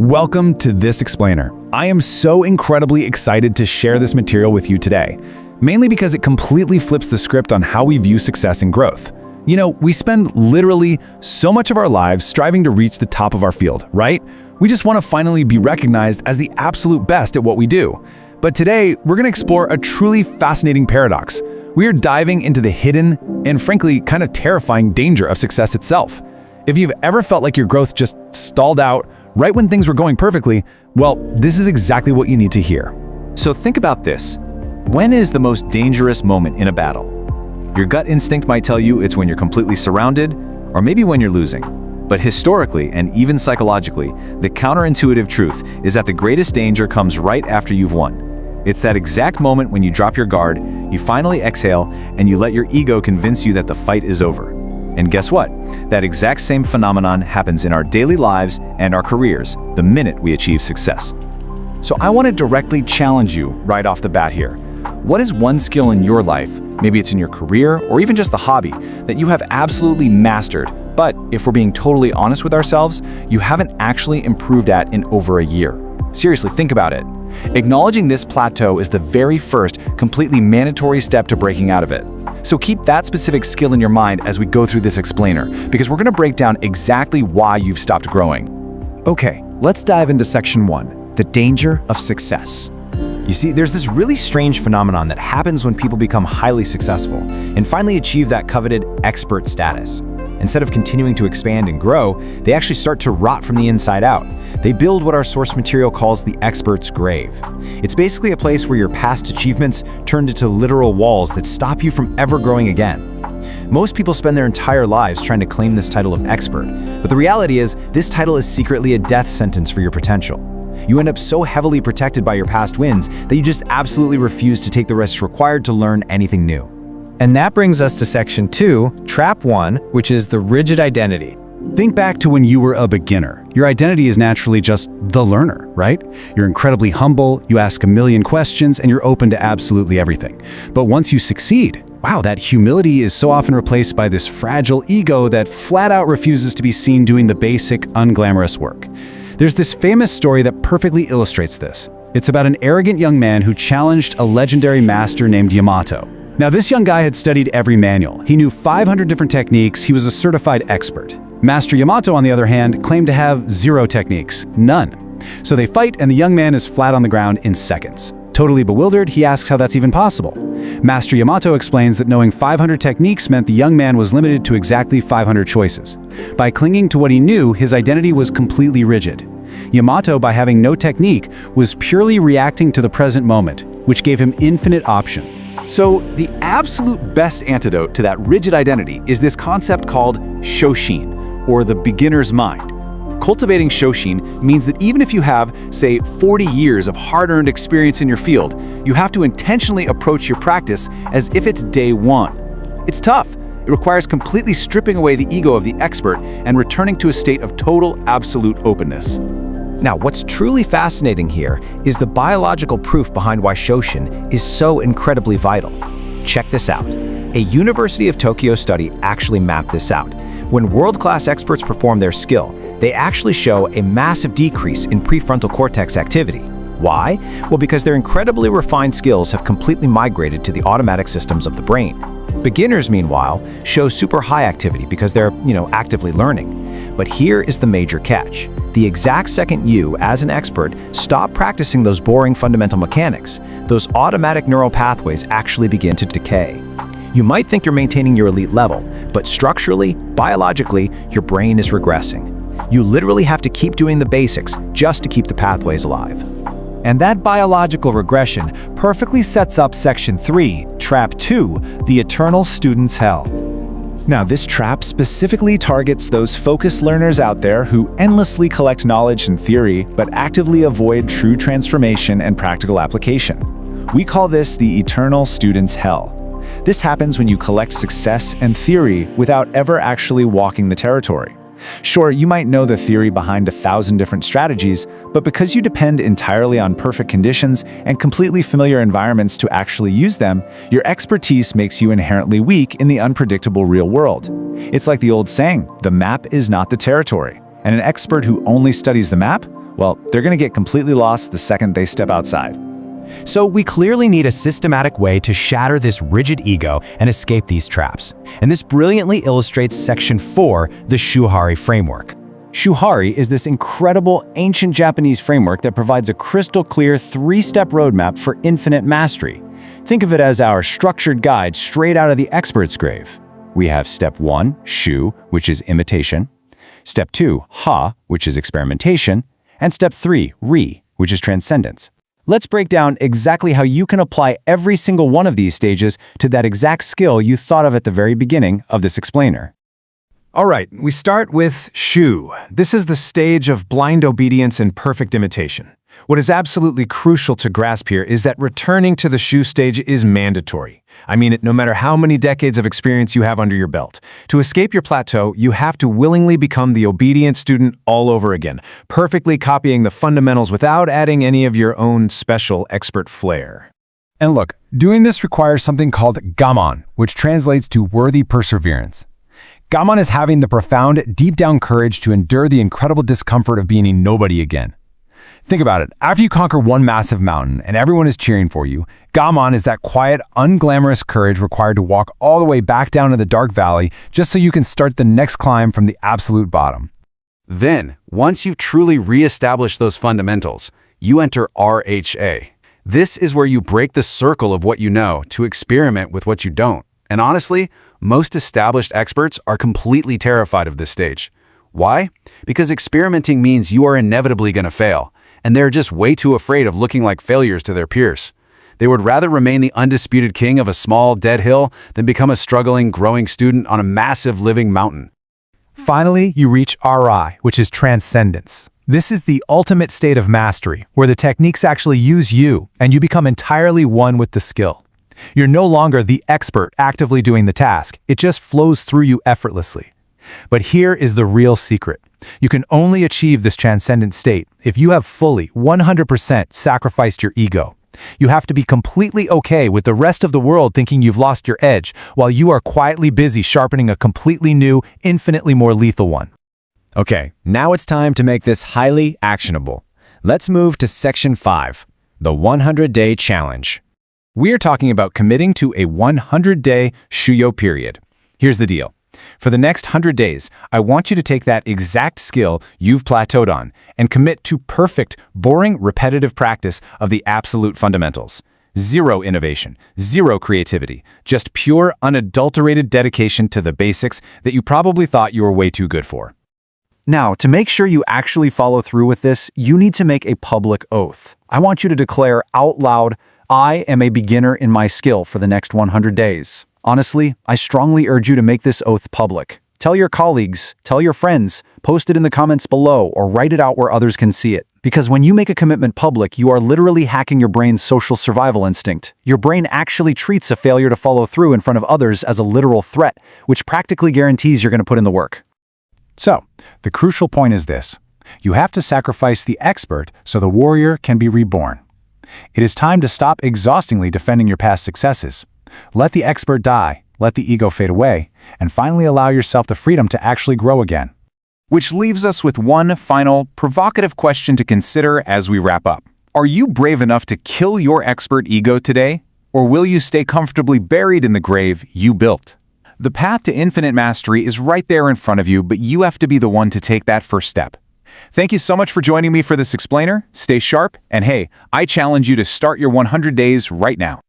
Welcome to This Explainer. I am so incredibly excited to share this material with you today, mainly because it completely flips the script on how we view success and growth. You know, we spend literally so much of our lives striving to reach the top of our field, right? We just want to finally be recognized as the absolute best at what we do. But today, we're going to explore a truly fascinating paradox. We are diving into the hidden and frankly kind of terrifying danger of success itself. If you've ever felt like your growth just stalled out right when things were going perfectly, well, this is exactly what you need to hear. So think about this. When is the most dangerous moment in a battle? Your gut instinct might tell you it's when you're completely surrounded, or maybe when you're losing. But historically, and even psychologically, the counterintuitive truth is that the greatest danger comes right after you've won. It's that exact moment when you drop your guard, you finally exhale, and you let your ego convince you that the fight is over. And guess what? That exact same phenomenon happens in our daily lives and our careers the minute we achieve success. So I want to directly challenge you right off the bat here. What is one skill in your life, maybe it's in your career or even just the hobby, that you have absolutely mastered, but if we're being totally honest with ourselves, you haven't actually improved at in over a year? Seriously, think about it. Acknowledging this plateau is the very first, completely mandatory step to breaking out of it. So keep that specific skill in your mind as we go through this explainer, because we're going to break down exactly why you've stopped growing. Okay, let's dive into section 1, the danger of success. You see, there's this really strange phenomenon that happens when people become highly successful and finally achieve that coveted expert status. Instead of continuing to expand and grow, they actually start to rot from the inside out. They build what our source material calls the expert's grave. It's basically a place where your past achievements turned into literal walls that stop you from ever growing again. Most people spend their entire lives trying to claim this title of expert, but the reality is this title is secretly a death sentence for your potential. You end up so heavily protected by your past wins that you just absolutely refuse to take the risks required to learn anything new. And that brings us to section 2, trap 1, which is the rigid identity. Think back to when you were a beginner. Your identity is naturally just the learner, right? You're incredibly humble, you ask a million questions, and you're open to absolutely everything. But once you succeed, wow, that humility is so often replaced by this fragile ego that flat out refuses to be seen doing the basic, unglamorous work. There's this famous story that perfectly illustrates this. It's about an arrogant young man who challenged a legendary master named Yamato. Now, this young guy had studied every manual. He knew 500 different techniques. He was a certified expert. Master Yamato, on the other hand, claimed to have 0 techniques, none. So they fight, and the young man is flat on the ground in seconds. Totally bewildered, he asks how that's even possible. Master Yamato explains that knowing 500 techniques meant the young man was limited to exactly 500 choices. By clinging to what he knew, his identity was completely rigid. Yamato, by having no technique, was purely reacting to the present moment, which gave him infinite option. So the absolute best antidote to that rigid identity is this concept called Shoshin, or the beginner's mind. Cultivating Shoshin means that even if you have, say, 40 years of hard-earned experience in your field, you have to intentionally approach your practice as if it's day one. It's tough. It requires completely stripping away the ego of the expert and returning to a state of total, absolute openness. Now, what's truly fascinating here is the biological proof behind why Shoshin is so incredibly vital. Check this out. A University of Tokyo study actually mapped this out. When world-class experts perform their skill, they actually show a massive decrease in prefrontal cortex activity. Why? Well, because their incredibly refined skills have completely migrated to the automatic systems of the brain. Beginners, meanwhile, show super high activity because they're, actively learning. But here is the major catch. The exact second you, as an expert, stop practicing those boring fundamental mechanics, those automatic neural pathways actually begin to decay. You might think you're maintaining your elite level, but structurally, biologically, your brain is regressing. You literally have to keep doing the basics just to keep the pathways alive. And that biological regression perfectly sets up section 3, trap 2, the eternal student's hell. Now, this trap specifically targets those focused learners out there who endlessly collect knowledge and theory, but actively avoid true transformation and practical application. We call this the eternal student's hell. This happens when you collect success and theory without ever actually walking the territory. Sure, you might know the theory behind 1,000 different strategies, but because you depend entirely on perfect conditions and completely familiar environments to actually use them, your expertise makes you inherently weak in the unpredictable real world. It's like the old saying, the map is not the territory. And an expert who only studies the map, well, they're going to get completely lost the second they step outside. So we clearly need a systematic way to shatter this rigid ego and escape these traps. And this brilliantly illustrates Section 4, the Shu Ha Ri framework. Shu Ha Ri is this incredible ancient Japanese framework that provides a crystal-clear 3-step roadmap for infinite mastery. Think of it as our structured guide straight out of the expert's grave. We have Step 1, Shu, which is imitation. Step 2, Ha, which is experimentation. And Step 3, Ri, which is transcendence. Let's break down exactly how you can apply every single one of these stages to that exact skill you thought of at the very beginning of this explainer. All right, we start with Shu. This is the stage of blind obedience and perfect imitation. What is absolutely crucial to grasp here is that returning to the Shu stage is mandatory. I mean it no matter how many decades of experience you have under your belt. To escape your plateau, you have to willingly become the obedient student all over again, perfectly copying the fundamentals without adding any of your own special expert flair. And look, doing this requires something called Gaman, which translates to worthy perseverance. Gaman is having the profound, deep-down courage to endure the incredible discomfort of being a nobody again. Think about it. After you conquer one massive mountain and everyone is cheering for you, Gaman is that quiet, unglamorous courage required to walk all the way back down to the dark valley just so you can start the next climb from the absolute bottom. Then, once you've truly re-established those fundamentals, you enter RHA. This is where you break the circle of what you know to experiment with what you don't. And honestly, most established experts are completely terrified of this stage. Why? Because experimenting means you are inevitably going to fail, and they're just way too afraid of looking like failures to their peers. They would rather remain the undisputed king of a small, dead hill than become a struggling, growing student on a massive, living mountain. Finally, you reach RI, which is transcendence. This is the ultimate state of mastery, where the techniques actually use you, and you become entirely one with the skill. You're no longer the expert actively doing the task. It just flows through you effortlessly. But here is the real secret. You can only achieve this transcendent state if you have fully, 100% sacrificed your ego. You have to be completely okay with the rest of the world thinking you've lost your edge, while you are quietly busy sharpening a completely new, infinitely more lethal one. Okay, now it's time to make this highly actionable. Let's move to Section 5, the 100-day challenge. We're talking about committing to a 100-day Shuyo period. Here's the deal. For the next 100 days, I want you to take that exact skill you've plateaued on and commit to perfect, boring, repetitive practice of the absolute fundamentals. Zero innovation, zero creativity, just pure, unadulterated dedication to the basics that you probably thought you were way too good for. Now, to make sure you actually follow through with this, you need to make a public oath. I want you to declare out loud, I am a beginner in my skill for the next 100 days. Honestly, I strongly urge you to make this oath public. Tell your colleagues, tell your friends, post it in the comments below, or write it out where others can see it. Because when you make a commitment public, you are literally hacking your brain's social survival instinct. Your brain actually treats a failure to follow through in front of others as a literal threat, which practically guarantees you're going to put in the work. So, the crucial point is this. You have to sacrifice the expert so the warrior can be reborn. It is time to stop exhaustingly defending your past successes. Let the expert die, let the ego fade away, and finally allow yourself the freedom to actually grow again. Which leaves us with one final, provocative question to consider as we wrap up. Are you brave enough to kill your expert ego today? Or will you stay comfortably buried in the grave you built? The path to infinite mastery is right there in front of you, but you have to be the one to take that first step. Thank you so much for joining me for this explainer. Stay sharp, and hey, I challenge you to start your 100 days right now.